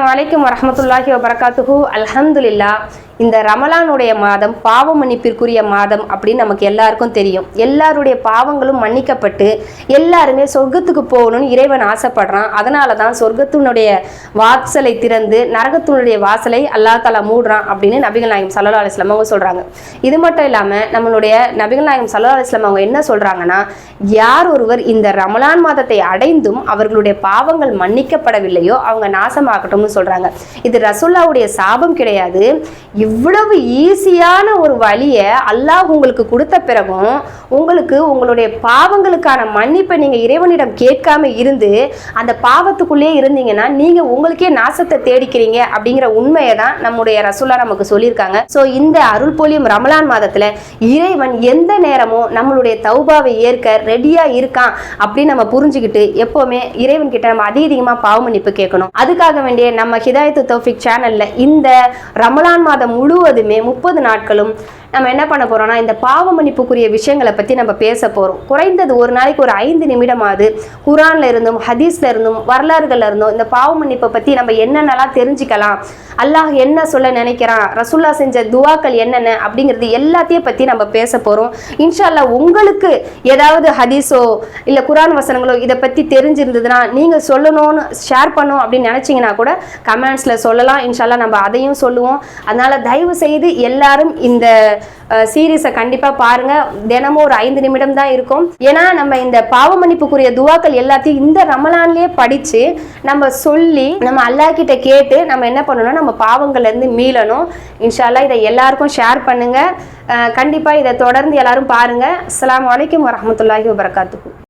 வலைக்கும் வரஹ்மத்துல்லாஹி வபரகாத்துஹு. அல்ஹம்துலில்லா. இந்த ரமலானுடைய மாதம் பாவ மன்னிப்பிற்குரிய மாதம் அப்படின்னு நமக்கு எல்லாருக்கும் தெரியும். எல்லாருடைய பாவங்களும் மன்னிக்கப்பட்டு எல்லாருமே சொர்க்கத்துக்கு போகணும்னு இறைவன் ஆசைப்படுறான். அதனால தான் சொர்க்கத்தினுடைய வாசலை திறந்து நரகத்தினுடைய வாசலை அல்லாஹ் தஆலா மூடுறான் அப்படின்னு நபிகள் நாயகம் ஸல்லல்லாஹு அலைஹி வஸல்லம் அவங்க சொல்றாங்க. இது மட்டும் இல்லாமல் நம்மளுடைய நபிகள் நாயகம் ஸல்லல்லாஹு அலைஹி வஸல்லம் அவங்க என்ன சொல்றாங்கன்னா, யார் ஒருவர் இந்த ரமலான் மாதத்தை அடைந்தும் அவர்களுடைய பாவங்கள் மன்னிக்கப்படவில்லையோ அவங்க நாசமாகட்டும்னு சொல்றாங்க. இது ரசூலுல்லாஹ்வுடைய சாபம் கிடையாது. இவ்வளவு ஈஸியான ஒரு வழியை அல்லாஹ் உங்களுக்கு கொடுத்த பிறகும் உங்களுக்கு உங்களுடைய பாவங்களுக்கான மன்னிப்பை நீங்க இறைவனிடம் கேட்காம இருந்து அந்த பாவத்துக்குள்ளே இருந்தீங்கன்னா நீங்க உங்களுக்கே நாசத்தை தேடிக்கிறீங்க அப்படிங்கிற உண்மையை தான் நம்முடைய ரசூலுல்லாஹ் நமக்கு சொல்லியிருக்காங்க. ஸோ இந்த அருள் பொழியும் ரமலான் மாதத்துல இறைவன் எந்த நேரமும் நம்மளுடைய தௌபாவை ஏற்க ரெடியா இருக்கான் அப்படின்னு நம்ம புரிஞ்சுக்கிட்டு எப்பவுமே இறைவன் கிட்ட நம்ம அதிகமா பாவ மன்னிப்பு கேட்கணும். அதுக்காக வேண்டிய நம்ம ஹிதாயத்து தௌஃபிக் சேனல்ல இந்த ரமலான் மாதம் முழுவதுமே 30 நாட்களும் நம்ம என்ன பண்ண போறோம்னா இந்த பாவ மன்னிப்புக்குரிய விஷயங்களை பத்தி நம்ம பேச போறோம். குறைந்தது ஒரு நாளைக்கு ஒரு 5 நிமிடமாவது குரான்ல இருந்தும் ஹதீஸ்ல இருந்தும் வரலாறுகள்ல இருந்தும் இந்த பாவ மன்னிப்பை பத்தி நம்ம என்னென்னலாம் தெரிஞ்சுக்கலாம், அல்லாஹ் என்ன சொல்ல நினைக்கிறான், ரசூல்லா செஞ்ச துவாக்கள் என்னென்ன அப்படிங்கிறது எல்லாத்தையும் பத்தி நம்ம பேச போறோம். இன்ஷா அல்லாஹ் உங்களுக்கு ஏதாவது ஹதீஸோ இல்ல குரான் வசனங்களோ இதை பத்தி தெரிஞ்சிருந்ததுன்னா நீங்க சொல்லணும்னு ஷேர் பண்ணணும் அப்படின்னு நினைச்சீங்கன்னா கூட கமெண்ட்ஸ்ல சொல்லலாம். இன்ஷா அல்லாஹ் நம்ம அதையும் சொல்லுவோம். அதனால தயவு செய்து எல்லாரும் இந்த சீரீஸை கண்டிப்பா பாருங்க. தினமும் ஒரு 5 நிமிடம் தான் இருக்கும். ஏன்னா நம்ம இந்த பாவ மன்னிப்புக்குரிய துவாக்கள் எல்லாத்தையும் இந்த ரமலான்லயே படிச்சு நம்ம சொல்லி நம்ம அல்லாஹ் கிட்ட கேட்டு நம்ம என்ன பண்ணணும், நம்ம பாவங்கள்ல இருந்து மீளணும். இன்ஷா அல்லாஹ் இதை எல்லாருக்கும் ஷேர் பண்ணுங்க. கண்டிப்பா இதை தொடர்ந்து எல்லாரும் பாருங்க. அஸ்ஸலாமு அலைக்கும் வரஹ்மத்துல்லாஹி வபரகாத்துஹு.